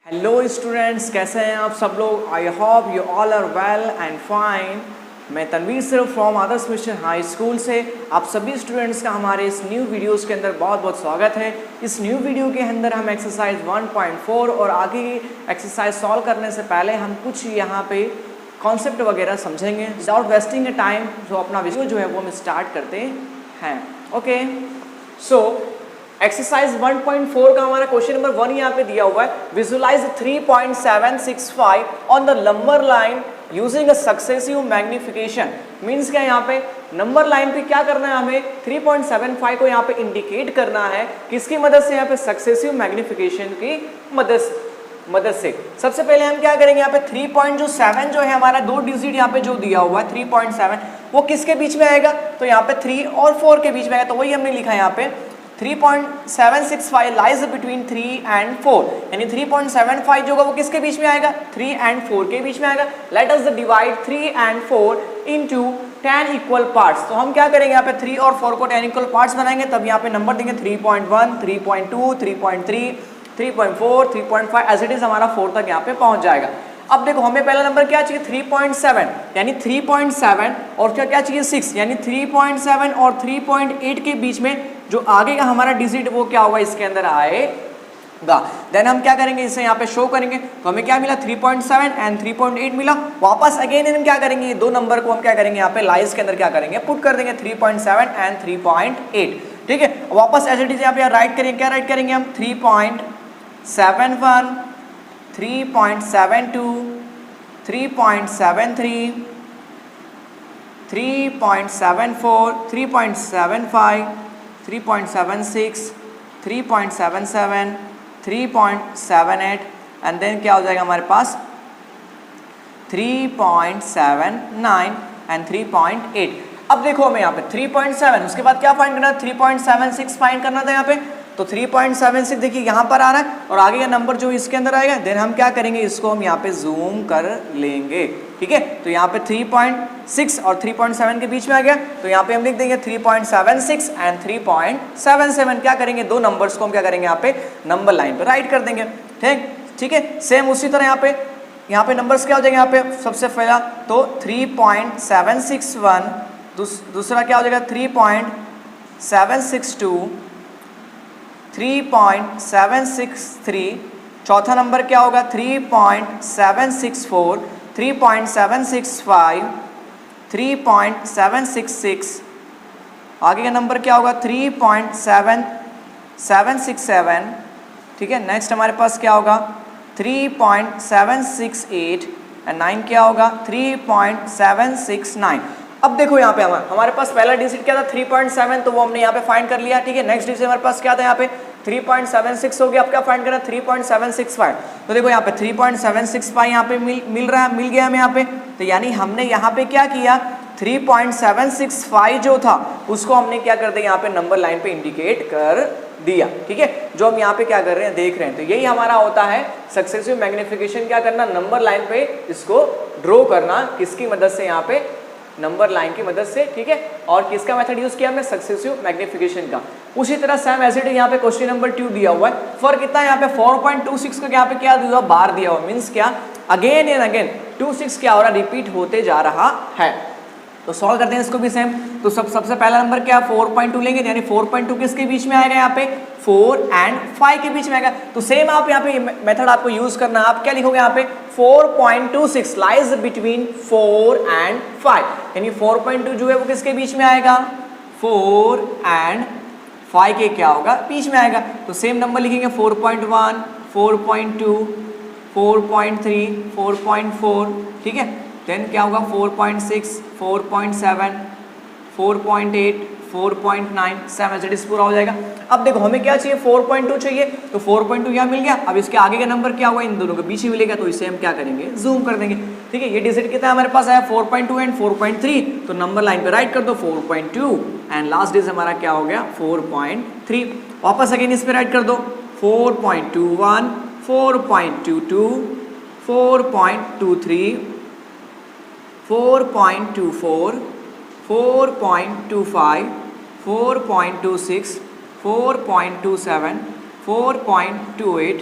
Hello students, कैसे हैं आप सब लोग। I hope you all are well and fine. मैं तनवीर सिर्फ from Adarsh mission high school से आप सभी स्टूडेंट्स का हमारे इस न्यू वीडियोस के अंदर बहुत बहुत स्वागत है। इस न्यू वीडियो के अंदर हम एक्सरसाइज 1.4 और आगे की एक्सरसाइज सॉल्व करने से पहले हम कुछ यहाँ पे कॉन्सेप्ट वगैरह समझेंगे विदाउट वेस्टिंग ए टाइम। जो अपना वीडियो जो है वो हम स्टार्ट करते हैं। ओके, सो एक्सरसाइज 1.4 का हमारा क्वेश्चन नंबर 1 यहाँ पे दिया हुआ है। Visualise 3.765 on the number line using a successive magnification. Means क्या यहाँ पे नंबर लाइन पे क्या करना है, हमें 3.75 को यहाँ पे इंडिकेट करना है। किसकी मदद से? यहाँ पे सक्सेसिव मैग्निफिकेशन की मदद से। सबसे पहले हम क्या करेंगे, यहाँ पे 3.7 जो है हमारा दो डिजिट यहाँ पे जो दिया हुआ है 3.7 वो किसके बीच में आएगा? तो यहाँ पे 3 और 4 के बीच में आएगा। तो वही हमने लिखा है यहाँ पे 3.765 लाइज बिटवीन 3 एंड 4, यानी 3.75 जो होगा वो किसके बीच में आएगा? 3 एंड 4 के बीच में आएगा। Let us divide 3 and 4 into 10 equal parts. तो हम क्या करेंगे, यहाँ पे 3 और 4 को 10 इक्वल पार्ट्स बनाएंगे, तब यहाँ पे नंबर देंगे 3.1, 3.2, 3.3, 3.4, 3.5 एज इट इज हमारा 4 तक यहाँ पे पहुंच जाएगा। अब देखो हमें पहला नंबर क्या चाहिए? 3.7, यानी 3.7 और क्या चाहिए? 6, यानी 3.7 और 3.8 के बीच में जो आगे का हमारा डिजिट वो क्या होगा, इसके अंदर आएगा। देन हम क्या करेंगे, इसे यहाँ पे शो करेंगे। तो हमें क्या मिला? 3.7 एंड 3.8 मिला। वापस अगेन हम क्या करेंगे, ये दो नंबर को हम क्या करेंगे, यहाँ पे लाइज के अंदर क्या करेंगे, पुट कर देंगे 3.7 एंड 3.8। ठीक है, वापस एज इट इज यहाँ पे राइट करेंगे। क्या राइट करेंगे हम? 3.71, 3.72, 3.73, 3.74, 3.75, 3.76, 3.77, 3.78 एंड देन क्या हो जाएगा हमारे पास 3.79 एंड 3.8। अब देखो हमें यहाँ पे 3.7, उसके बाद क्या फाइंड करना है? 3.76 फाइंड करना था यहाँ पे। तो 3.76 देखिए यहाँ पर आ रहा है और आगे का नंबर जो इसके अंदर आएगा, देन हम क्या करेंगे, इसको हम यहाँ पे जूम कर लेंगे। ठीक है, तो यहाँ पे 3.6 और 3.7 के बीच में आ गया, तो यहाँ पे हम लिख देंगे 3.76 एंड 3.77। क्या करेंगे, दो नंबर्स को हम क्या करेंगे, यहाँ पे नंबर लाइन पे राइट कर देंगे। ठीक है, सेम उसी तरह यहाँ पे नंबर्स क्या हो जाएंगे, यहाँ पे सबसे पहला तो 3.761, दूसरा क्या हो जाएगा 3.762, 3.763, चौथा नंबर क्या होगा 3.764, 3.765, 3.766, आगे का नंबर क्या होगा 3.767। ठीक है, नेक्स्ट हमारे पास क्या होगा 3.768 एंड 9 क्या होगा 3.769। अब देखो यहाँ पे हमारे पास पहला डिजिट क्या था 3.7, तो वो हमने यहाँ पे फाइंड कर लिया। ठीक है, नेक्स्ट डिजिट हमारे पास क्या था यहाँ पे 3.76 हो गया। अब क्या फाइंड करना 3.765। तो देखो यहाँ पे 3.765 यहाँ पे मिल गया हमें यहाँ पे। तो यानी हमने यहाँ पे क्या किया 3.765 जो था उसको हमने क्या कर दिया, यहाँ पे नंबर लाइन पे इंडिकेट कर दिया। ठीक है, जो हम यहाँ पे क्या कर रहे हैं देख रहे हैं। तो यही हमारा होता है सक्सेसिव मैग्निफिकेशन। क्या करना, नंबर लाइन पे इसको ड्रॉ करना, किसकी मदद से, यहाँ पे नंबर लाइन की मदद से। ठीक है, और किसका मेथड यूज किया हमने, सक्सेसिव मैग्निफिकेशन का। उसी तरह सेम एज इट इज यहाँ पे क्वेश्चन नंबर 2 दिया हुआ है। फर्क कितना है यहाँ पे 4.26 का यहाँ पे क्या दिया हुआ, बार दिया हुआ। मीन्स क्या, अगेन एंड अगेन 26 क्या हो रहा है, रिपीट होते जा रहा है। तो सॉल्व करते हैं इसको भी सेम। तो सबसे पहला नंबर क्या 4.2 लेंगे, यानी 4.2 किसके बीच में आएगा, यहाँ पे 4 एंड 5 के बीच में आएगा। तो सेम आप यहाँ पे मेथड आपको यूज करना है। आप क्या लिखोगे यहाँ पे 4.26 लाइज बिटवीन 4 एंड 5, यानी 4.2 जो है वो किसके बीच में आएगा, 4 एंड 5 के क्या होगा, बीच में आएगा। तो सेम नंबर लिखेंगे 4.1, 4.2, 4.3, 4.4। ठीक है, देन क्या होगा 4.6, 4.7, 4.8, 4.9, सेम एज इट इज पूरा हो जाएगा। अब देखो हमें क्या चाहिए 4.2 चाहिए, तो 4.2 यहाँ मिल गया। अब इसके आगे का नंबर क्या होगा, इन दोनों के बीच ही मिलेगा, तो इसे हम क्या करेंगे, जूम कर देंगे। ठीक है, ये डिजिट कितना हमारे पास आया 4.2 एंड 4.3, तो नंबर लाइन पे राइट कर दो 4.2 एंड लास्ट डिजिट हमारा क्या हो गया 4.3। वापस अगेन इस पे राइट कर दो 4.21, 4.22, 4.23, 4.24, 4.25, 4.26, 4.27, 4.28,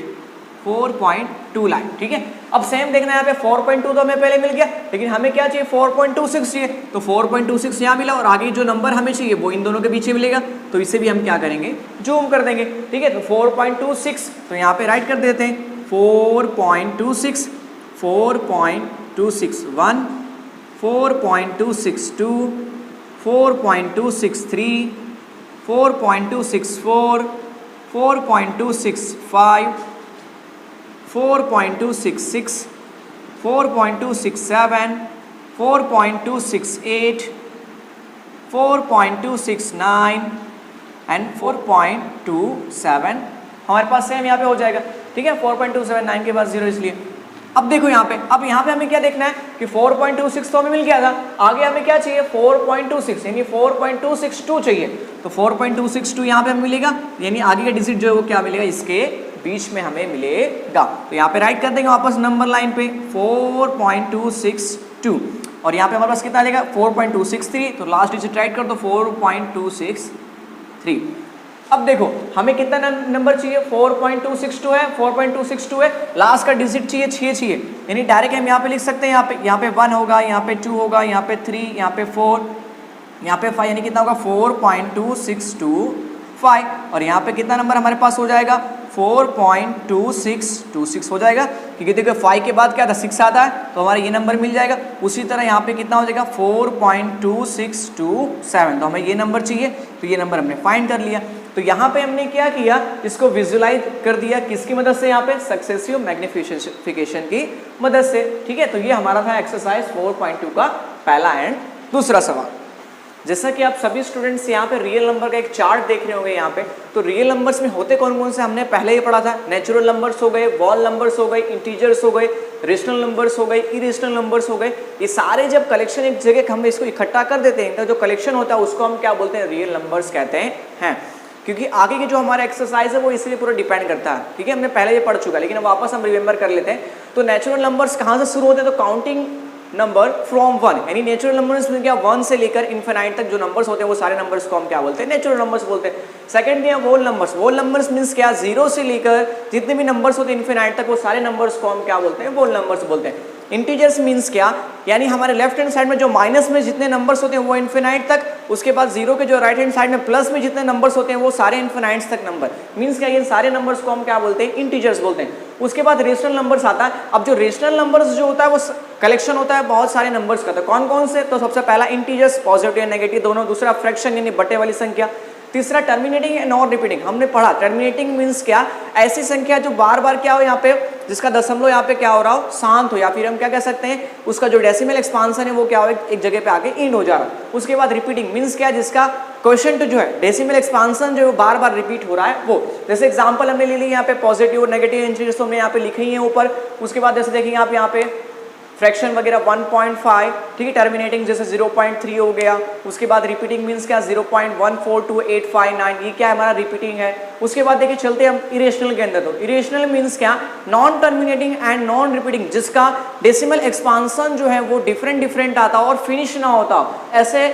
4.2 लाख, ठीक है। अब सेम देखना है यहाँ पे 4.2 तो हमें पहले मिल गया, लेकिन हमें क्या चाहिए 4.26 चाहिए, तो 4.26 यहाँ मिला और आगे जो नंबर हमें चाहिए वो इन दोनों के पीछे मिलेगा, तो इसे भी हम क्या करेंगे जूम कर देंगे, ठीक है। तो 4.26 तो यहाँ पे राइट कर देते हैं 4.26, 4.261, 4.262, 4.263, 4.264, 4.265, 4.266, 4.267, 4.268, 4.269 एंड 4.27 हमारे पास सेम यहाँ पे हो जाएगा, ठीक है। 4.279 के बाद 0 इसलिए। अब देखो यहाँ पे, अब यहाँ पे हमें क्या देखना है कि 4.26 तो हमें मिल गया था, आगे हमें क्या चाहिए 4.26 यानी 4.262 चाहिए, तो 4.262 यहाँ पे हमें मिलेगा, यानी आगे का डिजिट जो है वो क्या मिलेगा इसके बीच में हमें मिलेगा। तो यहाँ पे राइट कर देंगे वापस नंबर लाइन पे 4.262 और यहाँ पे हमारे पास कितना आएगा 4.263, तो लास्ट डिजिट राइट कर दो 4.263। अब देखो हमें कितना नंबर चाहिए 4.262 है, 4.262 है, लास्ट का डिजिट चाहिए 6 चाहिए, यानी डायरेक्ट हम यहाँ पे लिख सकते हैं, यहाँ पे 1 होगा, यहाँ पे 2 होगा, यहाँ पे 3, यहाँ पे 4, यहाँ पे 5, यानी कितना होगा 4.2625 और यहाँ पे कितना नंबर हमारे पास हो जाएगा 4.2626 हो जाएगा, क्योंकि देखो 5 के बाद क्या था 6 आता है, तो हमारा ये नंबर मिल जाएगा। उसी तरह यहाँ पे कितना हो जाएगा 4.2627, तो हमें ये नंबर चाहिए, तो ये नंबर हमने फाइंड कर लिया। तो यहाँ पे हमने क्या किया, इसको विजुलाइज कर दिया किसकी मदद से, यहाँ पे सक्सेसिव मैग्निफिकेशन की मदद से, ठीक है। तो ये हमारा था एक्सरसाइज 4.2 का पहला एंड दूसरा सवाल। जैसा कि आप सभी स्टूडेंट्स यहाँ पे रियल नंबर का एक चार्ट देख रहे होंगे यहाँ पे, तो रियल नंबर्स में होते कौन कौन से हमने पहले ही पढ़ा था, नेचुरल नंबर्स हो गए, वॉल नंबर्स हो गए, इंटीजर्स हो गए, रेशनल नंबर्स हो गए, इरेशनल नंबर्स हो गए। ये सारे जब कलेक्शन एक जगह हम इसको इकट्ठा कर देते हैं, तो जो कलेक्शन होता है उसको हम क्या बोलते हैं, रियल नंबर्स कहते हैं। क्योंकि आगे की जो हमारा एक्सरसाइज है वो इसलिए पूरा डिपेंड करता है, ठीक है। हमने पहले ये पढ़ चुका है, लेकिन वापस हम रिमेंबर कर लेते हैं। तो नेचुरल नंबर्स कहाँ से शुरू होते हैं, तो काउंटिंग नंबर फ्रॉम 1, यानी नेचुरल नंबर्स में क्या 1 से लेकर इनफिनाइट तक जो नंबर्स होते हैं वो सारे नंबर्स को हम क्या बोलते हैं, नेचुरल नंबर्स बोलते हैं। सेकंड क्या वोल नंबर्स, वोल नंबर्स मींस क्या 0 से लेकर जितने भी नंबर्स होते हैं इनफिनाइट तक वो सारे नंबर्स को हम क्या बोलते हैं, वोल नंबर्स बोलते हैं। इंटीजर्स मींस क्या, यानी हमारे लेफ्ट हैंड साइड में जो माइनस में जितने नंबर्स होते हैं वो इनफिनाइट तक, उसके बाद 0 के जो राइट हैंड साइड में प्लस में जितने नंबर्स होते हैं वो सारे इनफिनाइट्स तक नंबर, मींस क्या ये सारे नंबर्स को हम क्या बोलते हैं, इंटीजर्स बोलते हैं। उसके बाद रेशनल नंबर्स आता है। अब जो रेशनल नंबर्स जो होता है वो कलेक्शन होता है बहुत सारे नंबर्स का, तो कौन कौन से, तो सबसे पहला इंटीजर्स पॉजिटिव या नेगेटिव दोनों, दूसरा फ्रैक्शन यानी बटे वाली संख्या, तीसरा टर्मिनेटिंग एंड नॉन रिपीटिंग। हमने पढ़ा टर्मिनेटिंग मींस क्या, ऐसी संख्या जो बार बार क्या हो यहाँ पे, जिसका दशमलव यहाँ पे क्या हो रहा हो, शांत हो, या फिर हम क्या कह सकते हैं उसका जो डेसिमल एक्सपांशन है वो क्या हो, एक जगह पे आके इंड हो जा रहा है। उसके बाद रिपीटिंग मींस क्या, जिसका क्वोशिएंट जो है डेसिमल एक्सपांशन जो है बार बार रिपीट हो रहा है वो। जैसे एग्जांपल हमने ले ली यहाँ पे पॉजिटिव और नेगेटिव इंटीजर्स हमने यहाँ पे लिखे ही है ऊपर। उसके बाद जैसे देखेंगे आप यहाँ पे फ्रैक्शन वगैरह 1.5, ठीक है, टर्मिनेटिंग जैसे 0.3 हो गया। उसके बाद रिपीटिंग मींस क्या 0.142859, ये क्या हमारा रिपीटिंग है। उसके बाद देखिए चलते हैं हम इरेशनल के अंदर, तो इरेशनल मींस क्या, non terminating and non repeating, जिसका डेसिमल एक्सपांशन जो है वो डिफरेंट आता और फिनिश ना होता, ऐसे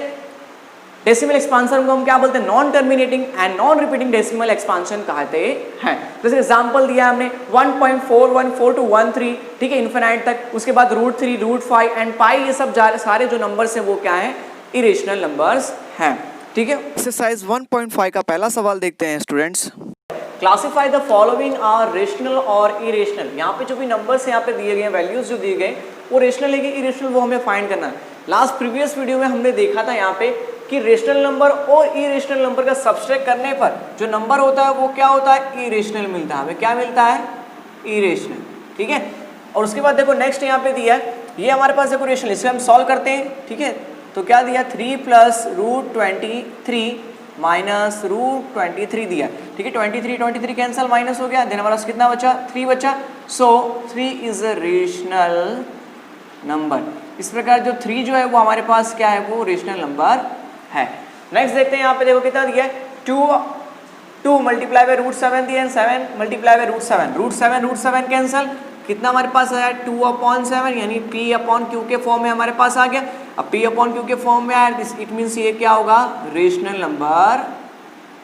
डेसिमल एक्सपांशन को हम क्या बोलते हैं, non terminating and non repeating decimal expansion कहते हैं। जैसे एग्जांपल दिया हमने 1.414213, ठीक है, इनफिनाइट तक। उसके बाद √3, √5 एंड पाई, ये सब सारे जो नंबर्स हैं वो क्या हैं, इरेशनल नंबर्स हैं, ठीक है। एक्सरसाइज 1.5 का पहला सवाल देखते हैं students. Classify the following are rational और इरेशनल। यहाँ पे जो भी नंबर्स यहाँ पे दिए गए, वैल्यूज जो दिए गए वो रेशनल है कि इरेशनल, वो हमें फाइंड करना है। लास्ट प्रीवियस वीडियो में हमने देखा था यहाँ पे कि रेशनल नंबर और इरेशनल नंबर का सब्सट्रैक्ट करने पर जो नंबर होता है वो क्या होता है, इरेशनल मिलता है। हमें क्या मिलता है, इरेशनल, ठीक है। और उसके बाद देखो नेक्स्ट यहाँ पे दिया है, ये हमारे पास देखो रेशनल, इसे हम सॉल्व करते हैं, ठीक है। तो क्या दिया 3 + √23 - √23 दिया, ठीक है। 23 कैंसिल, माइनस हो गया, देन हमारा कितना बचा, 3 बचा। सो 3 इज अ रेशनल नंबर। इस प्रकार जो 3 जो है वो हमारे पास क्या है, वो रेशनल नंबर है। नेक्स्ट देखते हैं यहाँ पे देखो कितना दिया है, 2 × √7 दिया है, 7 × √7, √7 कैंसिल, कितना हमारे पास आया 2/7, यानी P/Q के फॉर्म में हमारे पास आ गया। अब P/Q के फॉर्म में आया, इट मीन्स ये क्या होगा, रेशनल नंबर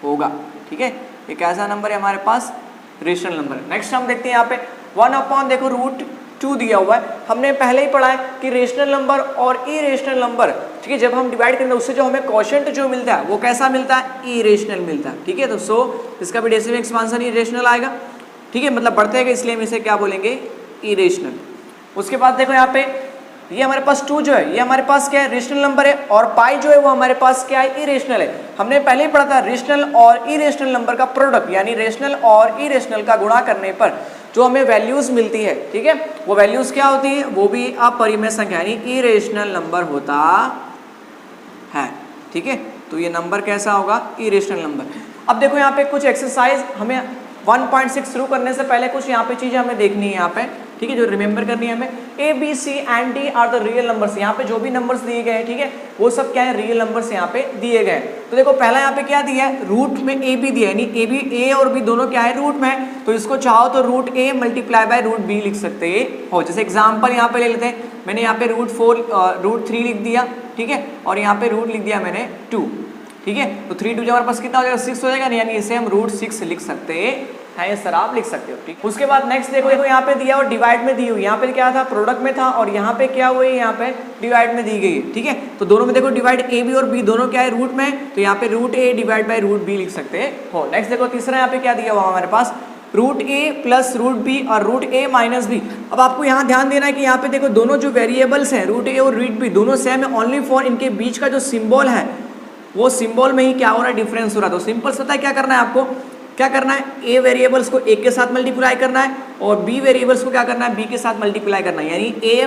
होगा, ठीक है। ये कैसा नंबर है हमारे पास, रेशनल नंबर। नेक्स्ट हम देखते हैं यहाँ पे 1 अपॉन देखो रूट 2 दिया हुआ है। हमने पहले ही पढ़ा है कि रेशनल नंबर और इरेशनल नंबर, ठीक है, जब हम डिवाइड करेंगे उससे जो हमें क्वोशिएंट जो मिलता है वो कैसा मिलता है, इरेशनल मिलता है, ठीक है। तो सो इसका भी डेसिमल एक्सपांशन इरेशनल आएगा, ठीक है, मतलब बढ़ते हैं इसलिए हम इसे क्या बोलेंगे, इरेशनल। उसके बाद देखो यहाँ पे ये हमारे पास 2 जो है ये हमारे पास क्या है, रेशनल नंबर है, और पाई जो है वो हमारे पास क्या है, इरेशनल है। हमने पहले ही पढ़ा था रेशनल और इरेशनल नंबर का प्रोडक्ट, यानी रेशनल और इरेशनल का गुणा करने पर जो हमें वैल्यूज मिलती है, ठीक है, वो वैल्यूज क्या होती है, वो भी अपरिमेय संख्या यानी इरेशनल नंबर होता है, ठीक है। तो ये नंबर कैसा होगा, इरेशनल नंबर। अब देखो यहाँ पे कुछ एक्सरसाइज हमें 1.6 शुरू करने से पहले कुछ यहाँ पे चीजें हमें देखनी है यहाँ पे, ठीक है, जो रिमेंबर करनी है हमें। A B C and D are the real numbers, यहाँ पे जो भी नंबर्स दिए गए हैं, ठीक है, वो सब क्या है, रियल नंबर्स यहाँ पे दिए गए हैं। तो देखो पहला यहाँ पे क्या दिया है, रूट में ए बी दिया है, यानी ए बी, ए और बी दोनों क्या है, रूट में है, तो इसको चाहो तो root A multiply by root B लिख सकते हो। जैसे एग्जाम्पल यहाँ पे ले लेते हैं, मैंने यहाँ पे रूट 3 लिख दिया, ठीक है, और यहाँ पे रूट लिख दिया मैंने 2, ठीक है। तो 3 2 हमारे पास कितना हो जाएगा, 6 हो जाएगा, यानी इसे हम रूट 6 लिख सकते हैं, ये सर आप लिख सकते हो, ठीक। उसके बाद नेक्स्ट देखो यहाँ पे दिया और डिवाइड में दी हुई, यहाँ पे क्या था, प्रोडक्ट में था, और यहाँ पे क्या हुई, यहाँ पे डिवाइड में दी गई है, ठीक है। तो दोनों में देखो डिवाइड ए बी और बी दोनों क्या है, रूट में, तो यहाँ पे root A divide by root B लिख सकते हो। नेक्स्ट देखो तीसरा यहाँ पे क्या दिया हुआ हमारे पास, root A plus root B और रूट ए माइनस बी। अब आपको यहाँ ध्यान देना है कि यहाँ पे देखो दोनों जो वेरिएबल्स हैं रूट ए और रूट बी दोनों सेम है, ओनली फॉर इनके बीच का जो सिंबल है वो सिंबल में ही क्या हो रहा है, डिफरेंस हो रहा है। तो सिंपल पता है क्या करना है आपको, क्या करना है, ए वेरिएबल्स को एक के साथ मल्टीप्लाई करना है और बी वेरिएबल्स को क्या करना है, बी के साथ मल्टीप्लाई करना है, यानी A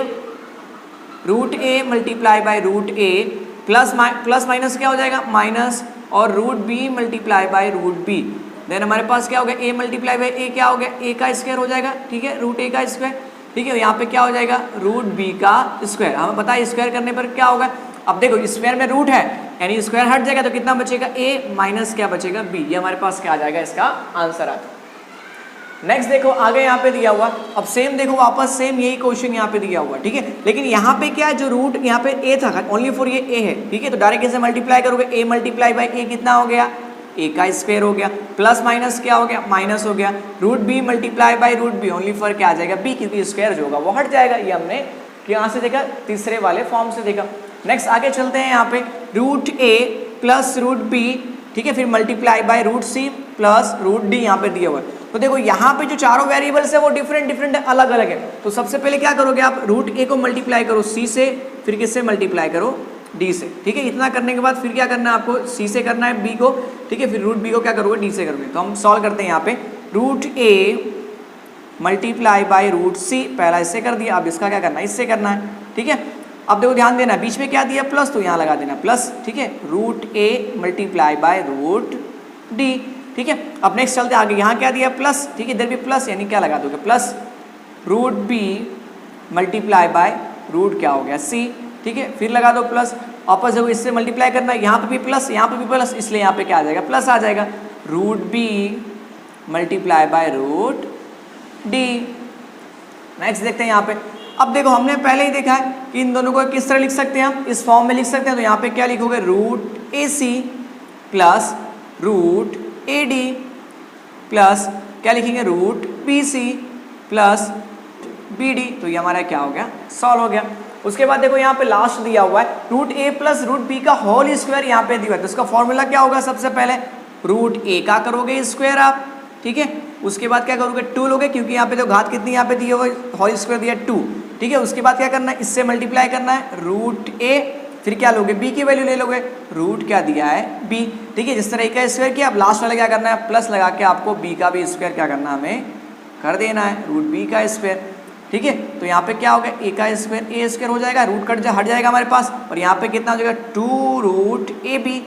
root A multiply by root A plus minus क्या हो जाएगा, माइनस, और root B multiply by root B. Then हमारे पास क्या हो गया, ए मल्टीप्लाई बाय ए क्या हो गया, ए का स्क्वायर हो जाएगा, ठीक है, रूट ए का स्क्वायर, ठीक है। यहाँ पे क्या हो जाएगा, रूट बी का स्क्वायर। हमें पता है स्क्वायर करने पर क्या होगा, अब देखो स्क्वायर में रूट है यानी स्क्वायर हट जाएगा, तो कितना बचेगा, ए माइनस क्या बचेगा, बी। ये हमारे पास क्या आ जाएगा, इसका आंसर आता है। नेक्स्ट देखो आगे यहाँ पे दिया हुआ, अब सेम देखो वापस सेम यही क्वेश्चन यहाँ पे दिया हुआ, ठीक है, लेकिन यहाँ पे क्या है, जो रूट यहाँ पे ए था ओनली फॉर ये ए है, ठीक है, तो डायरेक्ट इसे मल्टीप्लाई करोगे, ए मल्टीप्लाई बाय ए कितना हो गया, ए का स्क्वायर हो गया, प्लस माइनस क्या हो गया, माइनस हो गया, root B multiply by root B only for क्या आ जाएगा, बी, क्योंकि स्क्वायर जो होगा वो हट जाएगा। ये हमने यहाँ से देखा, तीसरे वाले फॉर्म से देखा। नेक्स्ट आगे चलते हैं, यहाँ पे root A plus root B, ठीक है, फिर multiply by root C plus root D यहाँ पे दिया हुआ है। तो देखो यहाँ पे जो चारों वेरिएबल्स है वो डिफरेंट है, अलग अलग है। तो सबसे पहले क्या करोगे आप, रूट ए को मल्टीप्लाई करो सी से, फिर किससे मल्टीप्लाई करो, डी से, ठीक है। इतना करने के बाद फिर क्या करना है आपको, सी से करना है बी को, ठीक है, फिर रूट बी को क्या करोगे, डी से करोगे। तो हम सॉल्व करते हैं यहाँ पे, root A multiply by root C, पहला इससे कर दिया, अब इसका क्या करना है, इससे करना है, ठीक है। अब देखो ध्यान देना, बीच में क्या दिया, प्लस, तो यहाँ लगा देना प्लस, ठीक है, root A multiply by root D, ठीक है। अब नेक्स्ट चलते आगे, यहाँ क्या दिया, प्लस, ठीक है, इधर भी प्लस, यानी क्या लगा दोगे, plus root B multiply by root क्या हो गया, सी, ठीक है, फिर लगा दो प्लस, वापस देखो इससे मल्टीप्लाई करना है, यहाँ पे भी प्लस, यहाँ पे भी प्लस, इसलिए यहाँ पे क्या आ जाएगा, प्लस आ जाएगा, root B multiply by root D. Next देखते हैं यहाँ पे, अब देखो हमने पहले ही देखा है कि इन दोनों को किस तरह लिख सकते हैं हम, इस फॉर्म में लिख सकते हैं। तो यहाँ पे क्या लिखोगे, root A C plus root A D plus क्या लिखेंगे, root B C plus B D. तो ये हमारा क्या हो गया, सॉल्व हो गया। उसके बाद देखो यहाँ पे लास्ट दिया हुआ है root A plus root B का होल स्क्वायर यहाँ पे दिया हुआ है। तो इसका फॉर्मूला क्या होगा, सबसे पहले रूट ए का करोगे स्क्वायर आप, ठीक है, उसके बाद क्या करोगे, 2 लोगे, क्योंकि यहाँ पे तो घात कितनी यहाँ पे दी हुई, होल स्क्वायर दिया 2, ठीक है। उसके बाद क्या करना है, इससे मल्टीप्लाई करना है, रूट ए, फिर क्या लोगे, बी की वैल्यू ले लोगे, रूट क्या दिया है, बी, ठीक है। जिस तरह ए का स्क्वायर किया, अब लास्ट वाला क्या करना है, प्लस लगा के आपको बी का भी स्क्वायर क्या करना है, हमें कर देना है, रूट बी का स्क्वायर, ठीक है। तो यहाँ पे क्या हो गया, ए का स्क्वायर, ए स्क्वायर हो जाएगा, रूट हट जाएगा हमारे पास, और यहाँ पे कितना हो जाएगा, 2 रूट ए बी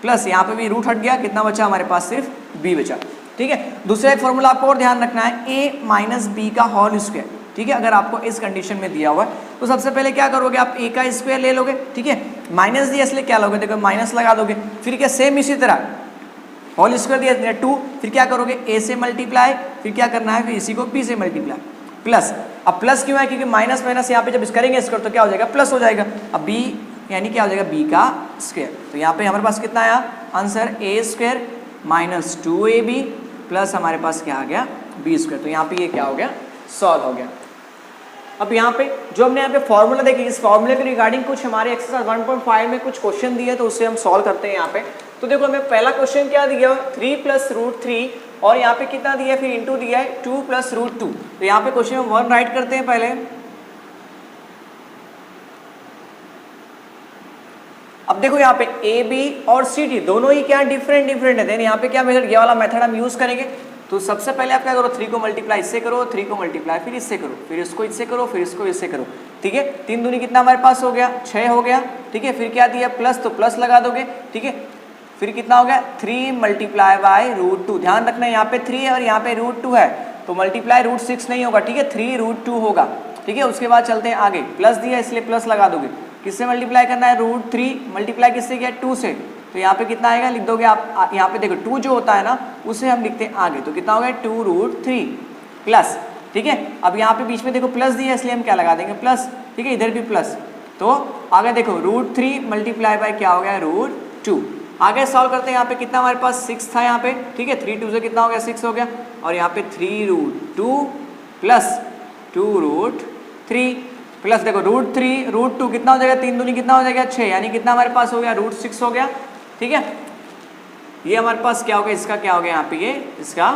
प्लस यहाँ पे भी रूट हट गया, कितना बचा हमारे पास, सिर्फ बी बचा, ठीक है। दूसरा एक फॉर्मूला आपको और ध्यान रखना है, ए माइनस बी का होल स्क्वायर, ठीक है। अगर आपको इस कंडीशन में दिया हुआ है तो सबसे पहले क्या करोगे, आप ए का स्क्वायर ले लोगे, ठीक है, माइनस दिया इसलिए क्या लोगे, देखो माइनस लगा दोगे, फिर क्या सेम इसी तरह होल स्क्वायर दिया 2, फिर क्या करोगे, ए से मल्टीप्लाई, फिर क्या करना है, फिर इसी को बी से मल्टीप्लाई, प्लस। अब प्लस क्यों है, क्योंकि माइनस माइनस यहाँ पे जब करेंगे स्क्वायर तो क्या हो जाएगा, प्लस हो जाएगा। अब बी यानी क्या हो जाएगा, बी का स्क्वायर। तो यहाँ पे हमारे पास कितना आया आंसर, ए स्क्वायर माइनस 2ab प्लस हमारे पास क्या आ गया, बी स्क्वायर। तो यहाँ पे ये क्या हो गया, सॉल्व हो गया। अब यहाँ पे जो हमने यहाँ पे फॉर्मूला देखी, इस फॉर्मूले के रिगार्डिंग कुछ हमारे एक्सरसाइज 1.5 में कुछ क्वेश्चन दिए, तो उससे हम सॉल्व करते हैं यहाँ पे। तो देखो हमें पहला क्वेश्चन क्या दिया, 3 + √3 और यहाँ पे कितना दिया है, फिर इंटू दिया है 2 + √2। तो यहाँ पे क्वेश्चन में 1 राइट करते हैं पहले। अब देखो यहाँ पे ए बी और सी डी दोनों ही क्या डिफरेंट है, देन यहाँ पे क्या मेथड, ये वाला मेथड हम यूज करेंगे। तो सबसे पहले आप क्या करो, 3 को मल्टीप्लाई इससे करो, 3 को मल्टीप्लाई फिर इससे करो, फिर इसको इससे करो, फिर इसको इससे करो, ठीक है। 3 दूनी कितना हमारे पास हो गया, 6 हो गया, ठीक है। फिर क्या दिया प्लस, तो प्लस लगा दोगे, ठीक है। फिर कितना हो गया 3 × √2। ध्यान रखना यहाँ पे 3 है और यहाँ पे √2 है, तो मल्टीप्लाई √6 नहीं होगा, ठीक है, 3 √2 होगा, ठीक है। उसके बाद चलते हैं आगे, प्लस दिया इसलिए प्लस लगा दोगे, किससे मल्टीप्लाई करना है, √3 मल्टीप्लाई किससे किया, 2 से, तो यहाँ पे कितना आएगा लिख दोगे आप। यहाँ पे देखो 2 जो होता है ना उसे हम लिखते हैं आगे, तो कितना हो गया 2√3 प्लस, ठीक है। अब यहाँ पे बीच में देखो प्लस दिया इसलिए हम क्या लगा देंगे प्लस, ठीक है, इधर भी प्लस। तो आगे देखो √3 मल्टीप्लाई बाय क्या हो गया √2। आगे सॉल्व करते हैं, यहाँ पे कितना हमारे पास 6 था यहाँ पे, ठीक है। 3 2 से कितना हो गया 6 हो गया, और यहाँ पे 3√2 प्लस 2√3 प्लस देखो √2 कितना हो जाएगा, 3 दूनी कितना हो जाएगा 6, यानी कितना हमारे पास हो गया √6 हो गया, ठीक है। ये हमारे पास क्या हो गया, इसका क्या हो गया यहाँ पे, ये इसका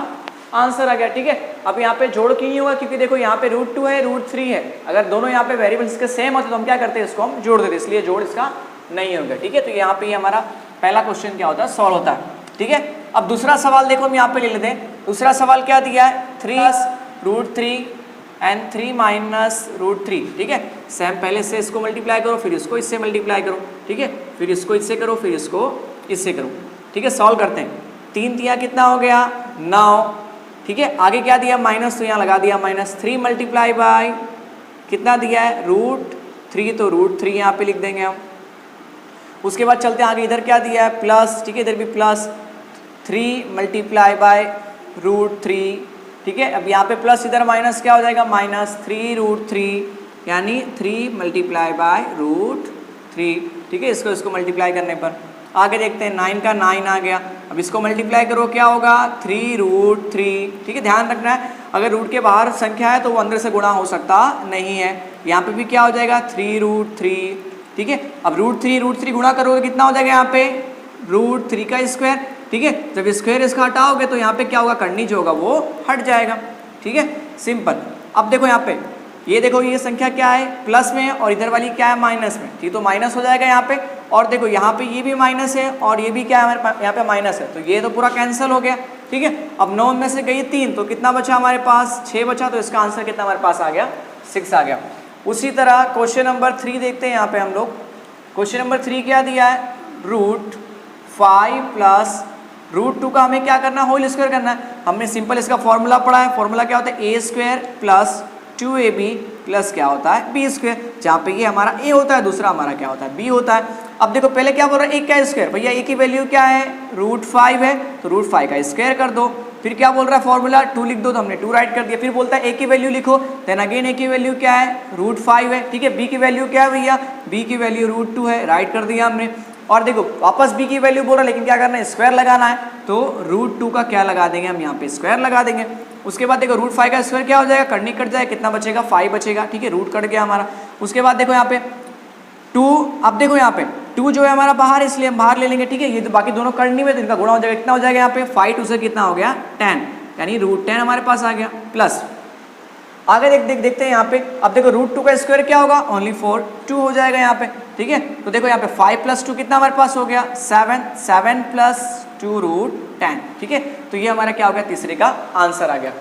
आंसर आ गया, ठीक है। अब यहाँ पे जोड़ क्यों नहीं हुआ, क्योंकि देखो यहाँ पे √2 है √3 है, अगर दोनों यहाँ पे वेरिएबल्स के सेम होते तो हम क्या करते हैं, इसको हम जोड़ देते, इसलिए जोड़ इसका नहीं होगा, ठीक है। तो यहाँ पे हमारा पहला क्वेश्चन क्या होता है, सॉल्व होता है, ठीक है। अब दूसरा सवाल देखो हम यहाँ पे ले लेते हैं। दूसरा सवाल क्या दिया है, 3 √3 एंड 3 - √3, ठीक है। सेम पहले से इसको मल्टीप्लाई करो, फिर इसको इससे मल्टीप्लाई करो, ठीक है, फिर इसको इससे करो, फिर इसको इससे करो, ठीक है। सॉल्व करते हैं, 3 तिया कितना हो गया 9, ठीक है। आगे क्या दिया माइनस, तो यहाँ लगा दिया -3 मल्टीप्लाई बाय कितना दिया है √3, तो √3 यहाँ पे लिख देंगे हम। उसके बाद चलते हैं आगे, इधर क्या दिया है प्लस, ठीक है, इधर भी प्लस 3 मल्टीप्लाई बाय √3, ठीक है। अब यहाँ पे प्लस इधर माइनस क्या हो जाएगा -3√3, यानी 3 मल्टीप्लाई बाय √3, ठीक है। इसको मल्टीप्लाई करने पर आगे देखते हैं 9 का 9 आ गया। अब इसको मल्टीप्लाई करो क्या होगा 3√3, ठीक है। ध्यान रखना है अगर रूट के बाहर संख्या है तो वो अंदर से गुणा हो सकता नहीं है। यहाँ पे भी क्या हो जाएगा 3√3, ठीक है। अब √3 गुणा करोगे कितना हो जाएगा यहाँ पे √3 का स्क्वायर, ठीक है। जब स्क्वायर इसका हटाओगे तो यहाँ पे क्या होगा, करनी जो होगा वो हट जाएगा, ठीक है, सिंपल। अब देखो यहाँ पे ये देखो ये संख्या क्या है प्लस में और इधर वाली क्या है माइनस में, ठीक, तो माइनस हो जाएगा यहाँ पे। और देखो यहाँ पे ये भी माइनस है और ये भी क्या है हमारे पास यहाँ पे माइनस है, तो ये तो पूरा कैंसिल हो गया, ठीक है। अब 9 में से गई 3, तो कितना बचा हमारे पास 6 बचा, तो इसका आंसर कितना हमारे पास आ गया 6 आ गया। उसी तरह क्वेश्चन नंबर 3 देखते हैं यहाँ पे हम लोग। क्वेश्चन नंबर 3 क्या दिया है, √5 प्लस √2 का हमें क्या करना है, होल स्क्वायर करना है। हमने सिंपल इसका फॉर्मूला पढ़ा है, फॉर्मूला क्या होता है a² प्लस 2ab प्लस क्या होता है b², जहाँ पे ये हमारा a होता है, दूसरा हमारा क्या होता है b होता है। अब देखो पहले क्या बोल रहा है a का स्क्वायर, भैया a की वैल्यू क्या है √5 है, तो √5 का स्क्वायर कर दो। फिर क्या बोल रहा है फॉर्मूला 2 लिख दो, तो हमने 2 राइट कर दिया। फिर बोलता है a की वैल्यू लिखो, देन अगेन a की वैल्यू क्या है √5 है, ठीक है। b की वैल्यू क्या है भैया, b की वैल्यू √2 है, राइट कर दिया हमने। और देखो वापस b की वैल्यू बोल रहा है, लेकिन क्या करना है स्क्वायर लगाना है, तो √2 का क्या लगा देंगे हम यहाँ पे स्क्वायर लगा देंगे। उसके बाद देखो √5 का स्क्वायर क्या हो जाएगा, करनी कट जाएगा, कितना बचेगा 5 बचेगा, ठीक है, रूट कट गया हमारा। उसके बाद देखो यहाँ पे 2, अब देखो यहाँ पे 2 जो है हमारा बाहर, इसलिए हम बाहर ले लेंगे, ठीक है। ये तो बाकी दोनों करनी में, तो इनका गुणा हो जाएगा, कितना हो जाएगा यहाँ पे 5 2 से कितना हो गया 10, यानी √10 हमारे पास आ गया। प्लस आगे देखते हैं यहाँ पे, अब देखो √2 का स्क्वायर क्या होगा ओनली 4, 2 हो जाएगा यहाँ पे, ठीक है। तो देखो यहाँ पे 5 + 2 कितना हमारे पास हो गया 7, 7 + 2 √10, ठीक है। तो ये हमारा क्या हो गया तीसरे का आंसर आ गया।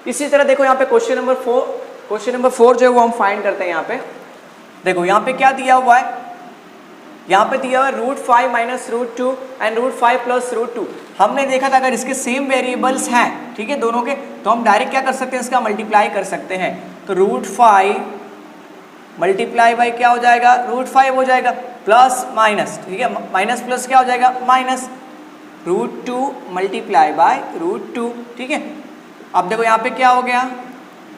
इसी तरह देखो यहाँ पे क्वेश्चन नंबर 4 जो है वो हम फाइंड करते हैं। यहाँ पे देखो यहाँ पे क्या दिया हुआ है, यहाँ पे दिया हुआ है √5 - √2 एंड √5 + √2। हमने देखा था अगर इसके सेम वेरिएबल्स हैं, ठीक है, दोनों के, तो हम डायरेक्ट क्या कर सकते हैं इसका मल्टीप्लाई कर सकते हैं। तो √5 मल्टीप्लाई बाई क्या हो जाएगा √5 हो जाएगा, प्लस माइनस, ठीक है, माइनस प्लस क्या हो जाएगा माइनस √2 मल्टीप्लाई बाय √2, ठीक है। अब देखो यहाँ पे क्या हो गया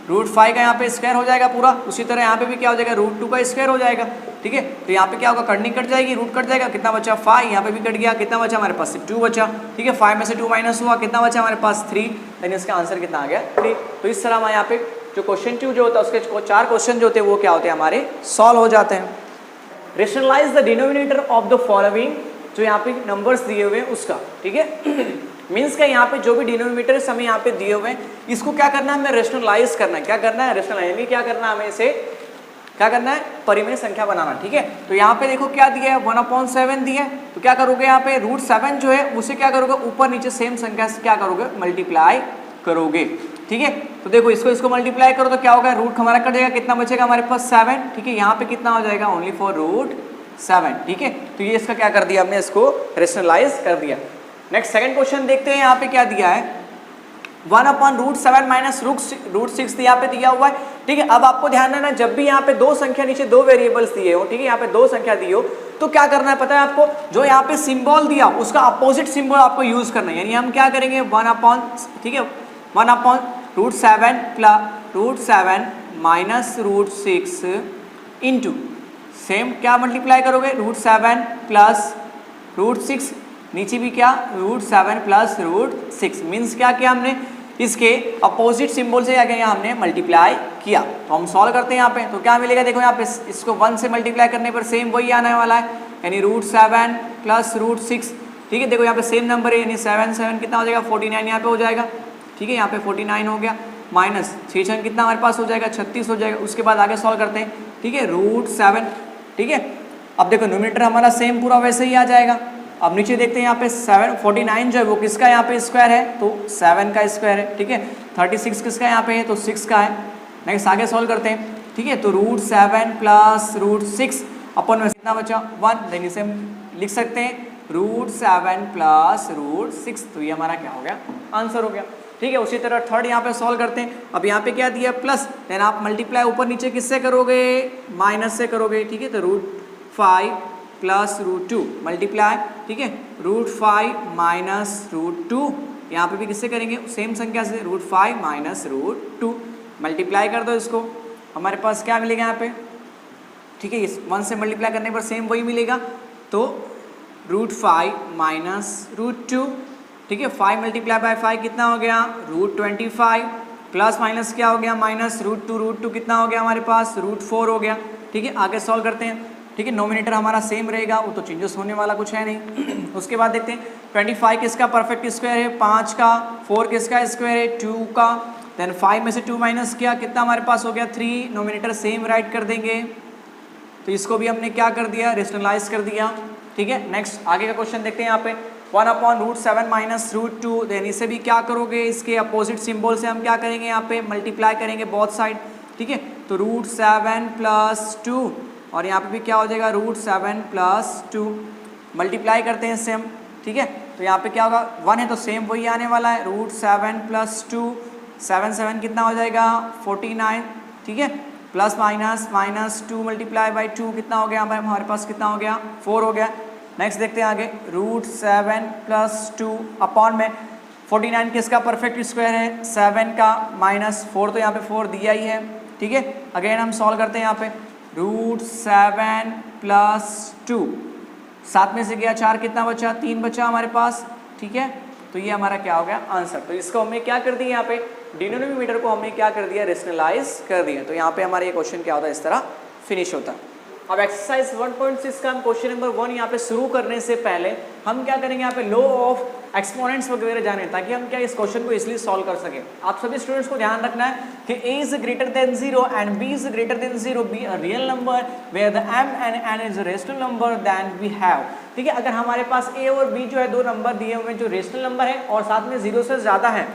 √5 का यहाँ पे स्क्वायर हो जाएगा पूरा, उसी तरह यहाँ पे भी क्या हो जाएगा √2 का स्क्वायर हो जाएगा, ठीक है। तो यहाँ पे क्या होगा करनी कट जाएगी, रूट कट जाएगा, कितना बचा 5, यहाँ पे भी कट गया, कितना बचा हमारे पास 2 बचा, ठीक है। 5 में से 2 माइनस हुआ, कितना बचा हमारे पास 3, यानी इसका आंसर कितना आ गया 3। तो इस तरह हम यहाँ पे जो क्वेश्चन 2 जो होता है उसके 4 क्वेश्चन जो होते हैं वो क्या होते हैं हमारे सॉल्व हो जाते हैं। Rationalise the denominator of the following, जो यहाँ पे नंबर्स दिए हुए हैं उसका, ठीक है मीन्स का यहाँ पे जो भी डिनोमिनेटर्स हमें यहाँ पे दिए हुए हैं इसको क्या करना है, हमें रेशनलाइज करना है। क्या करना है, रेशनलाइज क्या करना है, हमें इसे क्या करना है, परिमेय संख्या बनाना, ठीक है। तो यहाँ पे देखो क्या दिया है, 1/7 दिया है, तो क्या करोगे यहाँ पे √7 जो है उसे क्या करोगे, ऊपर नीचे सेम संख्या से क्या करोगे, मल्टीप्लाई करोगे, ठीक है। तो देखो इसको मल्टीप्लाई करो तो क्या होगा, रूट हमारा कट जाएगा, कितना बचेगा हमारे पास 7, ठीक है। यहाँ पे कितना हो जाएगा, ओनली फॉर √7, ठीक है। तो ये इसका क्या कर दिया हमने, इसको रेशनलाइज कर दिया। नेक्स्ट सेकंड क्वेश्चन देखते हैं, यहाँ पे क्या दिया है, 1/√7 माइनस √6 यहाँ पे दिया हुआ है, ठीक है। अब आपको ध्यान देना, जब भी यहाँ पे दो संख्या नीचे दो वेरिएबल्स दिए हो, ठीक है, यहाँ पे दो संख्या दी हो तो क्या करना है पता है आपको, जो यहाँ पे सिंबल दिया उसका अपोजिट सिंबल आपको यूज करना है। यानी हम क्या करेंगे, 1/, ठीक है, 1/√7 माइनस √6 इंटू सेम क्या मल्टीप्लाई करोगे, √7 प्लस √6, नीचे भी क्या √7 प्लस √6, मीन्स क्या किया हमने, इसके अपोजिट सिंबल से क्या किया हमने, मल्टीप्लाई किया। तो हम सॉल्व करते हैं यहाँ पे, तो क्या मिलेगा, देखो यहाँ पे इसको 1 से मल्टीप्लाई करने पर सेम वही आने वाला है, यानी √7 प्लस √6, ठीक है। देखो यहाँ पे सेम नंबर है, यानी 7 कितना हो जाएगा, 49 यहाँ पे हो जाएगा, ठीक है, यहाँ पे 49 हो गया, माइनस 6 कितना हमारे पास हो जाएगा, 36 हो जाएगा। उसके बाद आगे सॉल्व करते हैं, ठीक है, √7, ठीक है। अब देखो न्यूमरेटर हमारा सेम पूरा वैसे ही आ जाएगा। अब नीचे देखते हैं यहाँ पे 49 जो है वो किसका यहाँ पे स्क्वायर है, तो 7 का स्क्वायर है, ठीक है। 36 किसका यहाँ पे है, तो 6 का है। नेक्स्ट आगे सॉल्व करते हैं, ठीक है। तो √7 प्लस √6 अपन में कितना बचा, 1, देन इसे हम लिख सकते हैं √7 प्लस √6, तो ये हमारा क्या हो गया, आंसर हो गया, ठीक है। उसी तरह थर्ड यहाँ पे सॉल्व करते हैं। अब यहाँ पे क्या दिया, प्लस, देन आप मल्टीप्लाई ऊपर नीचे किससे करोगे, माइनस से करोगे, ठीक है। तो √5 प्लस √2 मल्टीप्लाई, ठीक है, √5 माइनस √2, यहाँ पे भी किससे करेंगे, सेम संख्या से, √5 माइनस √2 मल्टीप्लाई कर दो इसको, हमारे पास क्या मिलेगा यहाँ पे, ठीक है, इस 1 से मल्टीप्लाई करने पर सेम वही मिलेगा, तो √5 माइनस √2, ठीक है। 5 मल्टीप्लाई बाय 5 कितना हो गया, √25, प्लस माइनस क्या हो गया, माइनस √2 कितना हो गया हमारे पास, √4 हो गया, ठीक है। आगे सॉल्व करते हैं, ठीक है। नोमिनेटर हमारा सेम रहेगा, वो तो चेंजेस होने वाला कुछ है नहीं। उसके बाद देखते हैं 25 किसका परफेक्ट स्क्वायर है, 5 का, 4 किसका स्क्वायर है, 2 का, देन 5 में से 2 माइनस किया, कितना हमारे पास हो गया, 3। नोमिनेटर सेम राइट कर देंगे, तो इसको भी हमने क्या कर दिया, रेशनलाइज कर दिया, ठीक है। नेक्स्ट आगे का क्वेश्चन देखते हैं यहाँ पे, 1/√7 माइनस √2, देन इसे भी क्या करोगे, इसके अपोजिट सिंबल से हम क्या करेंगे, यहाँ पे मल्टीप्लाई करेंगे बोथ साइड, ठीक है। तो √7 प्लस 2, और यहाँ पे भी क्या हो जाएगा, √7 प्लस 2 मल्टीप्लाई करते हैं सेम, ठीक है। तो यहाँ पे क्या होगा, 1 है तो सेम वही आने वाला है, √7 प्लस 2, 7 कितना हो जाएगा, 49, ठीक है, plus minus minus 2 multiply by 2 कितना हो गया हमारे पास, कितना हो गया, 4 हो गया। नेक्स्ट देखते हैं आगे, √7 प्लस 2 अपॉन में 49 किसका परफेक्ट स्क्वायर है, 7 का, माइनस 4, तो यहाँ पे 4 दिया ही है, ठीक है। अगेन हम सॉल्व करते हैं यहाँ पे, √7 प्लस 2, 7 में से गया 4, कितना बचा, 3 बचा हमारे पास, ठीक है। तो ये हमारा क्या हो गया, आंसर। तो इसको हमने क्या कर दिया, यहाँ पे डिनोमिनेटर को हमने क्या कर दिया, रेशनलाइज कर दिया। तो यहाँ पे हमारा ये क्वेश्चन क्या होता है, इस तरह फिनिश होता है। अब एक्सरसाइज 1.6 का हम क्वेश्चन नंबर 1 यहाँ पे शुरू करने से पहले हम क्या करेंगे, यहाँ पे लॉ ऑफ एक्सपोनेंट्स वगैरह जाने, ताकि हम क्या इस क्वेश्चन को इसलिए सॉल्व कर सकें। आप सभी स्टूडेंट्स को ध्यान रखना है कि a is greater than 0 and b is greater than 0 be a real number where the m and n is rational number then we have, ठीक है। अगर हमारे पास a और b जो है दो नंबर दिए हुए हैं जो रेशनल नंबर है और साथ में 0 से ज़्यादा है,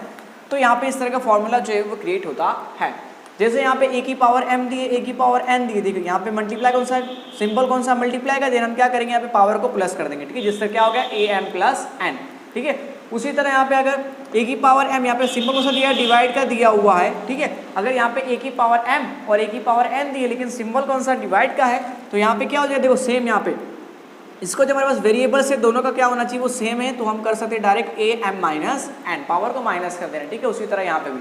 तो यहाँ पे इस तरह का फॉर्मूला जो है वो क्रिएट होता है। जैसे यहाँ पे a की पावर m दिए, a की पावर n दिए, देखिए यहाँ पे मल्टीप्लाई कौन सा सिंबल कौन सा मल्टीप्लाई का, देन हम क्या करेंगे, यहाँ पे पावर को प्लस कर देंगे, ठीक है, जिससे क्या हो गया am प्लस n, ठीक है। उसी तरह यहाँ पे अगर a की पावर m, यहाँ पे सिंबल कौन सा दिया है, डिवाइड का दिया हुआ है, ठीक है। अगर यहाँ पे a की पावर m और a की पावर n दी है लेकिन सिंबल कौन सा डिवाइड का है, तो यहाँ पे क्या हो जाएगा, देखो सेम यहाँ पे इसको जब हमारे पास वेरिएबल से दोनों का क्या होना चाहिए, वो सेम है, तो हम कर सकते हैं direct a m minus n, power को माइनस कर देना, ठीक है। उसी तरह यहाँ पे भी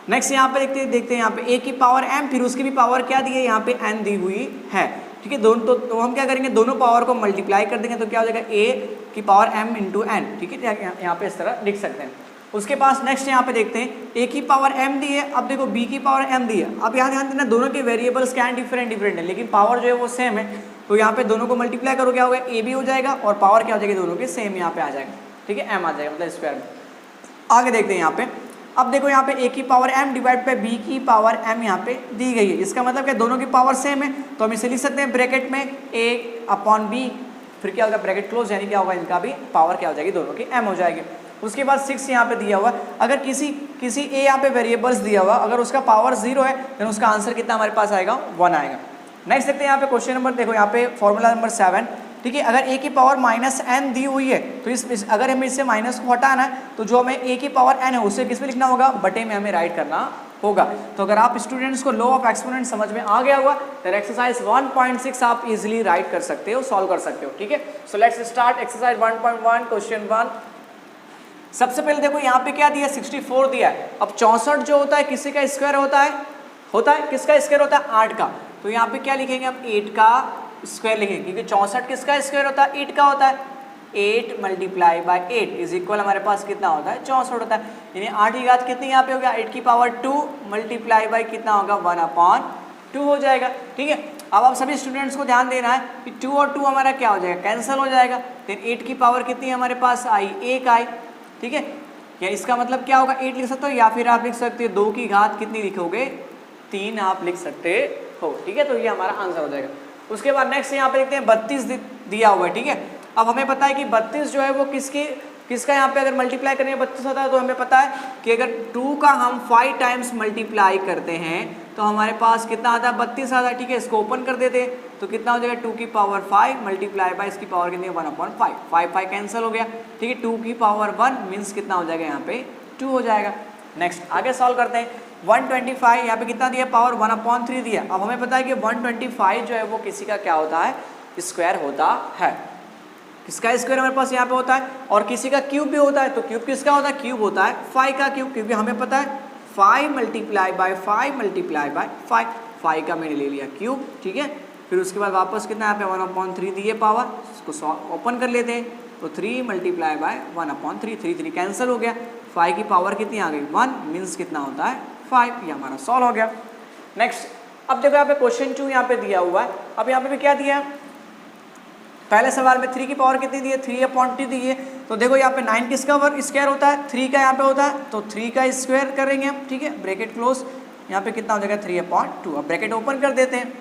नेक्स्ट यहाँ पे देखते हैं यहाँ पे a की पावर m, फिर उसकी भी पावर क्या दी है, यहाँ पे n दी हुई है, ठीक है। दोनों तो हम क्या करेंगे, दोनों पावर को मल्टीप्लाई कर देंगे, तो क्या हो जाएगा a की पावर m इंटू n, ठीक है, यहाँ पे इस तरह लिख सकते हैं। उसके पास नेक्स्ट यहाँ पे देखते हैं a की पावर m दी है, अब देखो b की पावर m दी है। अब यहाँ ध्यान देना दोनों के वेरिएबल्स क्या हैं, डिफरेंट डिफरेंट है, लेकिन पावर जो है वो सेम है। तो यहाँ पे दोनों को मल्टीप्लाई करो क्या होगा, a भी हो जाएगा और पावर क्या हो जाएगी दोनों की सेम यहाँ पे आ जाएगा, ठीक है, m आ जाएगा मतलब स्क्वायर में। आगे देखते हैं यहाँ पे, अब देखो यहाँ पे a की power m divide by b की पावर m यहाँ पे दी गई है। इसका मतलब क्या दोनों की पावर सेम है, तो हम इसे लिख सकते हैं ब्रैकेट में a अपॉन b, फिर क्या होगा ब्रैकेट क्लोज, यानी क्या होगा इनका भी पावर क्या हो जाएगी दोनों की m हो जाएगी। उसके बाद 6 यहाँ पे दिया हुआ, अगर किसी a यहाँ पे वेरिएबल्स दिया हुआ, अगर उसका पावर 0 है देन उसका आंसर कितना हमारे पास आएगा 1 आएगा। नेक्स्ट देखते हैं यहाँ पे क्वेश्चन नंबर, देखो यहाँ पे फॉर्मूला नंबर 7, ठीक है, अगर a की पावर -n दी हुई है तो अगर हमें इससे माइनस को हटाना है तो जो हमें a की पावर n है उसे किस में लिखना होगा, बटे में हमें राइट करना होगा। तो अगर आप स्टूडेंट्स को लॉ ऑफ एक्सपोनेंट समझ में आ गया हुआ तो एक्सरसाइज 1.6 आप इजीली राइट कर सकते हो, सॉल्व कर सकते हो, ठीक है। So let's start exercise 1.1 question 1। सबसे पहले देखो यहाँ पे क्या दिया 64 दिया है। अब 64 जो होता है किसी का स्क्वायर होता है किसका स्क्वायर होता है 8 का, तो यहाँ पे क्या लिखेंगे हम 8 का स्क्वायर लिखेंगे, क्योंकि 64 किसका स्क्वायर होता है 8 का होता है। 8 मल्टीप्लाई बाय 8 इज इक्वल हमारे पास कितना होता है 64 होता है, यानी 8 की घात कितनी यहाँ पे हो गया 8 की पावर 2 मल्टीप्लाई बाय कितना होगा 1/2 हो जाएगा, ठीक है। अब आप सभी स्टूडेंट्स को ध्यान देना है कि 2 और 2 हमारा क्या हो जाएगा कैंसिल हो जाएगा, देन 8 की पावर कितनी हमारे पास आई 1 आई, ठीक है। या इसका मतलब क्या होगा 8 लिख सकते हो, या फिर आप लिख सकते हो 2 की घात कितनी लिखोगे 3 आप लिख सकते हो, ठीक है। तो ये हमारा आंसर हो जाएगा। उसके बाद नेक्स्ट यहाँ पे देखते हैं 32 दिया हुआ है, ठीक है। अब हमें पता है कि 32 जो है वो किसका यहाँ पे अगर मल्टीप्लाई करेंगे 32 होता है, तो हमें पता है कि अगर 2 का हम 5 टाइम्स मल्टीप्लाई करते हैं तो हमारे पास कितना आता है 32 आता है, ठीक है। इसको ओपन कर देते हैं तो कितना हो जाएगा 2 की पावर 5 मल्टीप्लाई बाय इसकी पावर कितनी है 1/5, 5 कैंसिल हो गया, ठीक है। 2 की पावर 1 मीन्स कितना हो जाएगा यहाँ पे 2 हो जाएगा। नेक्स्ट आगे सॉल्व करते हैं 125 यहाँ पे कितना दिया पावर 1/3 दिया। अब हमें पता है कि 125 जो है वो किसी का क्या होता है स्क्वायर होता है, किसका स्क्वायर हमारे पास यहाँ पे होता है, और किसी का क्यूब भी होता है। तो क्यूब किसका होता है, क्यूब होता है 5 का क्यूब, क्योंकि हमें पता है 5 मल्टीप्लाई बाय 5 मल्टीप्लाई बाय 5 का मैंने ले लिया क्यूब, ठीक है। फिर उसके बाद वापस कितना यहाँ पे 1/3 दिए पावर, इसको ओपन कर लेते हैं तो 3 मल्टीप्लाई बाय 1/3, 3 कैंसिल हो गया, 5 की पावर कितनी आ गई 1 मीन्स कितना होता है 5, ये हमारा सॉल्व हो गया। नेक्स्ट अब देखो यहाँ पे क्वेश्चन 2 यहाँ पे दिया हुआ है। अब यहाँ पे भी क्या दिया है, पहले सवाल में 3 की पावर कितनी दी है 3/2 दी है। तो देखो यहाँ पे 9 किसका स्क्वायर होता है 3 का यहाँ पे होता है, तो 3 का स्क्वायर करेंगे हम, ठीक है, ब्रैकेट क्लोज, यहाँ पे कितना हो जाएगा 3/2। अब ब्रैकेट ओपन कर देते हैं,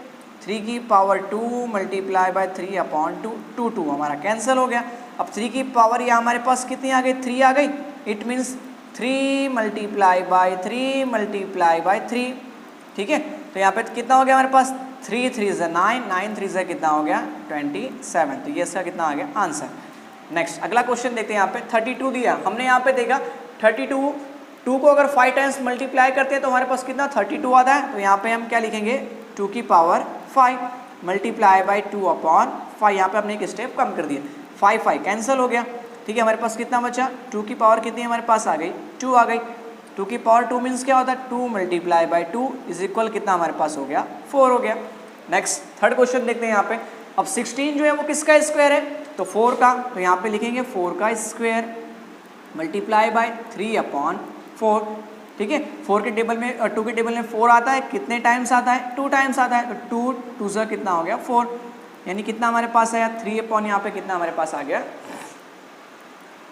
3 की पावर 2 मल्टीप्लाई बाय 3/2, 2 हमारा कैंसिल हो गया। अब 3 की पावर यहाँ हमारे पास कितनी आ गई 3 आ गई, it means 3 multiply by 3 multiply by 3, ठीक है। तो यहाँ पे कितना हो गया हमारे पास 3 3 is 9, 9 3 से कितना हो गया 27, तो ये इसका कितना आ गया आंसर। नेक्स्ट अगला क्वेश्चन देखते हैं, यहाँ पे 32 दिया, हमने यहाँ पे देखा 32 2 को अगर 5 टाइम्स मल्टीप्लाई करते हैं तो हमारे पास कितना 32 आता है। तो यहाँ पे हम क्या लिखेंगे 2 की पावर 5 मल्टीप्लाई बाई 2/5, यहाँ पे हमने एक स्टेप कम कर दिया, 5 कैंसिल हो गया, ठीक है। हमारे पास कितना बचा 2 की पावर कितनी हमारे पास आ गई 2 आ गई, 2 की पावर 2 मीन्स क्या होता है 2 मल्टीप्लाई बाई 2 इज इक्वल कितना हमारे पास हो गया 4 हो गया। नेक्स्ट थर्ड क्वेश्चन देखते हैं यहाँ पे। अब 16 जो है वो किसका स्क्वायर है, तो 4 का, तो यहाँ पे लिखेंगे 4 का स्क्वायर मल्टीप्लाई बाय 3/4, ठीक है। 4 के टेबल में 2 के टेबल में 4 आता है, कितने टाइम्स आता है 2 टाइम्स आता है, तो 2 से कितना हो गया 4, यानी कितना हमारे पास आया 3/, यहाँ पे कितना हमारे पास आ गया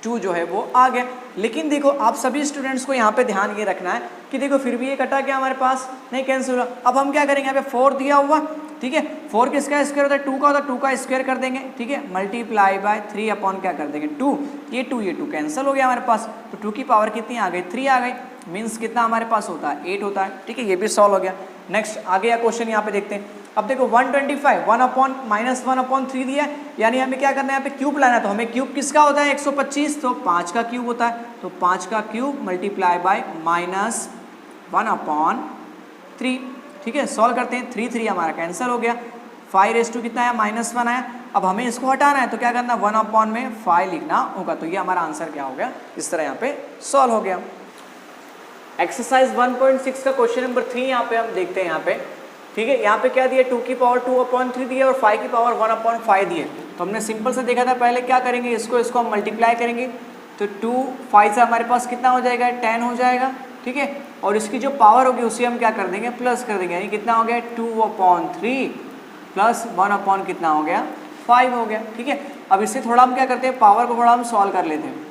2 जो है वो आ गया। लेकिन देखो आप सभी स्टूडेंट्स को यहाँ पे ध्यान ये रखना है कि देखो फिर भी ये कटा क्या हमारे पास नहीं कैंसिल हुआ। अब हम क्या करेंगे यहाँ पे 4 दिया हुआ, ठीक है, 4 किसका स्क्वायर होता है 2 का होता है, 2 का स्क्वायर कर देंगे, ठीक है, मल्टीप्लाई बाय 3/, क्या कर देंगे 2, ये 2 कैंसिल हो गया हमारे पास, तो 2 की पावर कितनी आ गई 3 आ गई, मीन्स कितना हमारे पास होता है 8 होता है, ठीक है, ये भी सॉल्व हो गया। नेक्स्ट आगे या क्वेश्चन यहाँ पे देखते हैं। अब देखो 125 1/-1/3 दिया है, यानी हमें क्या करना है यहाँ पे क्यूब लाना है। तो हमें क्यूब किसका होता है 125, तो 5 का क्यूब होता है, तो 5 का क्यूब मल्टीप्लाई बाय -1/3, ठीक है। सॉल्व करते हैं, 3 हमारा कैंसिल हो गया, 5 कितना आया -1 आया। अब हमें इसको हटाना है तो क्या करना 1/5 लिखना होगा, तो ये हमारा आंसर क्या हो गया, इस तरह यहाँ पे सॉल्व हो गया। एक्सरसाइज 1.6 का क्वेश्चन नंबर 3 यहाँ पे हम देखते हैं यहाँ पे, ठीक है। यहाँ पे क्या दिया 2 की पावर 2/3 दिया और 5 की पावर 1/5 दिए। तो हमने सिंपल से देखा था, पहले क्या करेंगे इसको हम मल्टीप्लाई करेंगे, तो 2 5 से हमारे पास कितना हो जाएगा 10 हो जाएगा, ठीक है। और इसकी जो पावर होगी उसे हम क्या कर देंगे प्लस कर देंगे, यानी कितना हो गया 2/3 प्लस 1 कितना हो गया 5 हो गया, ठीक है। अब इससे थोड़ा हम क्या करते हैं पावर को थोड़ा हम सॉल्व कर लेते हैं,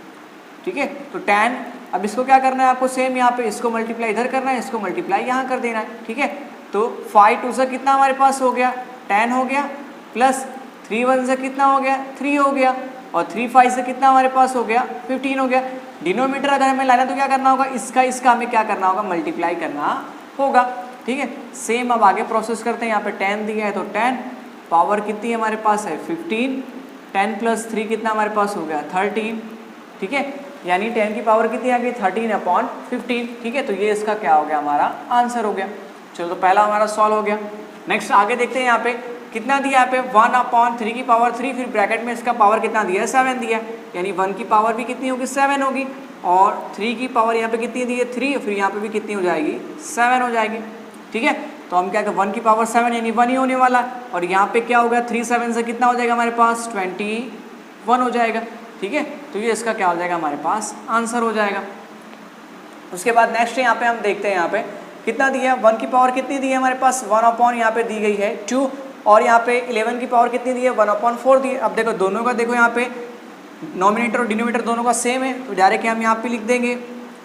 ठीक है। तो 10, अब इसको क्या करना है आपको सेम यहाँ पे इसको मल्टीप्लाई इधर करना है, इसको मल्टीप्लाई यहाँ कर देना है, ठीक है। तो 5 2 से कितना हमारे पास हो गया 10 हो गया, प्लस 3 1 से कितना हो गया 3 हो गया, और 3 5 से कितना हमारे पास हो गया 15 हो गया। डिनोमीटर अगर हमें लाना तो क्या करना होगा इसका हमें क्या करना होगा मल्टीप्लाई करना होगा, ठीक है। सेम अब आगे प्रोसेस करते हैं, यहाँ पे 10 दिया है तो 10, पावर कितनी हमारे पास है 15, 10 प्लस 3 कितना हमारे पास हो गया 13, ठीक है। यानी 10 की पावर कितनी आ गई 13/15, ठीक है। तो ये इसका क्या हो गया हमारा आंसर हो गया। चलो तो पहला हमारा सॉल्व हो गया। नेक्स्ट आगे देखते हैं यहाँ पे कितना दिया यहाँ पे 1/3 की पावर 3, फिर ब्रैकेट में इसका पावर कितना दिया है 7 दिया है, यानी 1 की पावर भी कितनी होगी 7 होगी, और 3 की पावर यहाँ पे कितनी दी है 3, फिर यहाँ पे भी कितनी हो जाएगी 7 हो जाएगी, ठीक है। तो हम क्या करें 1 की पावर 7 यानी 1 ही होने वाला है, और यहाँ पे क्या होगा 3 7 से कितना हो जाएगा हमारे पास 21 हो जाएगा, ठीक है। तो ये इसका क्या हो जाएगा हमारे पास आंसर हो जाएगा। उसके बाद नेक्स्ट यहाँ पे हम देखते हैं यहाँ पे कितना दिया है 1 की पावर कितनी दी है हमारे पास 1/, यहाँ पे दी गई है 2, और यहाँ पे 11 की पावर कितनी दी है 1/4 दी है। अब देखो दोनों का देखो यहाँ पे नॉमिनेटर और डिनोमिनेटर दोनों का सेम है, तो डायरेक्ट हम यहाँ पे लिख देंगे,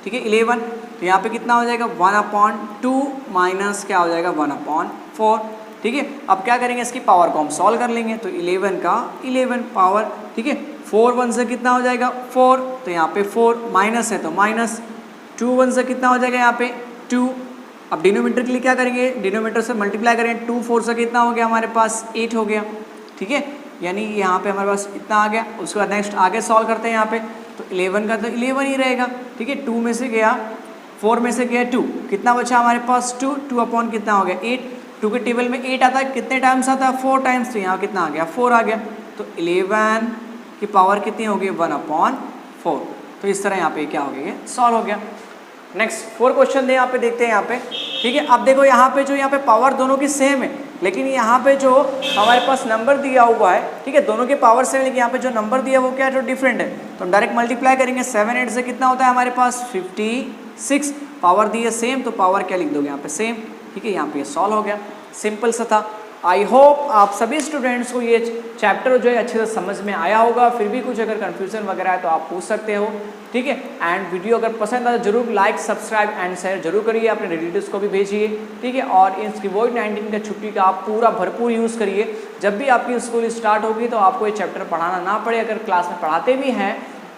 ठीक है 11, तो यहाँ पे कितना हो जाएगा 1/2 माइनस क्या हो जाएगा 1/4, ठीक है। अब क्या करेंगे इसकी पावर को हम सॉल्व कर लेंगे, तो 11 का 11 पावर, ठीक है। 4 1 से कितना हो जाएगा 4, तो यहाँ पे 4 माइनस है तो माइनस, 2 1 से कितना हो जाएगा यहाँ पे 2। अब डिनोमीटर के लिए क्या करेंगे डिनोमीटर से मल्टीप्लाई करेंगे, 2 4 से कितना हो गया हमारे पास 8 हो गया, ठीक है। यानी यहाँ पे हमारे पास इतना आ गया। उसके बाद नेक्स्ट आगे सॉल्व करते हैं यहाँ पे, तो 11 का तो 11 ही रहेगा, ठीक है। 2 में से गया 4 में से गया 2, कितना बचा हमारे पास 2 कितना हो गया 8, 2 के टेबल में 8 आता है, कितने टाइम्स आता है 4 टाइम्स, तो यहाँ कितना आ गया 4 आ गया। तो 11 की पावर कितनी हो गई 1/4, तो इस तरह यहाँ पे क्या हो गया ये सॉल्व हो गया। नेक्स्ट 4 क्वेश्चन यहाँ पे देखते हैं यहाँ पे, ठीक है। अब देखो यहाँ पे जो यहाँ पे पावर दोनों की सेम है, लेकिन यहाँ पे जो हमारे पास नंबर दिया हुआ है, ठीक है, दोनों के पावर सेम, लेकिन यहाँ पे जो नंबर दिया वो क्या है जो डिफरेंट है, तो हम डायरेक्ट मल्टीप्लाई करेंगे। 7 8 से कितना होता है हमारे पास 56, पावर दी है सेम, तो पावर क्या लिख दोगे यहाँ पे सेम, ठीक है। यहाँ पे सॉल्व हो गया, सिंपल सा था। आई होप आप सभी स्टूडेंट्स को ये चैप्टर जो है अच्छे से समझ में आया होगा। फिर भी कुछ अगर कन्फ्यूजन वगैरह है तो आप पूछ सकते हो, ठीक है। एंड वीडियो अगर पसंद आए तो जरूर लाइक सब्सक्राइब एंड शेयर जरूर करिए, अपने रिलेटिव्स को भी भेजिए, ठीक है। और इस कोविड-19 का छुट्टी का आप पूरा भरपूर यूज़ करिए। जब भी आपकी स्कूल स्टार्ट होगी तो आपको ये चैप्टर पढ़ाना ना पड़े, अगर क्लास में पढ़ाते भी हैं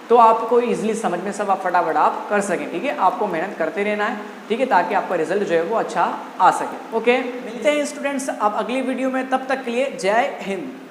तो आपको इजीली समझ में सब आप फटाफट आप कर सकें, ठीक है। आपको मेहनत करते रहना है, ठीक है, ताकि आपका रिजल्ट जो है वो अच्छा आ सके। ओके, मिलते हैं स्टूडेंट्स अब अगली वीडियो में, तब तक के लिए जय हिंद।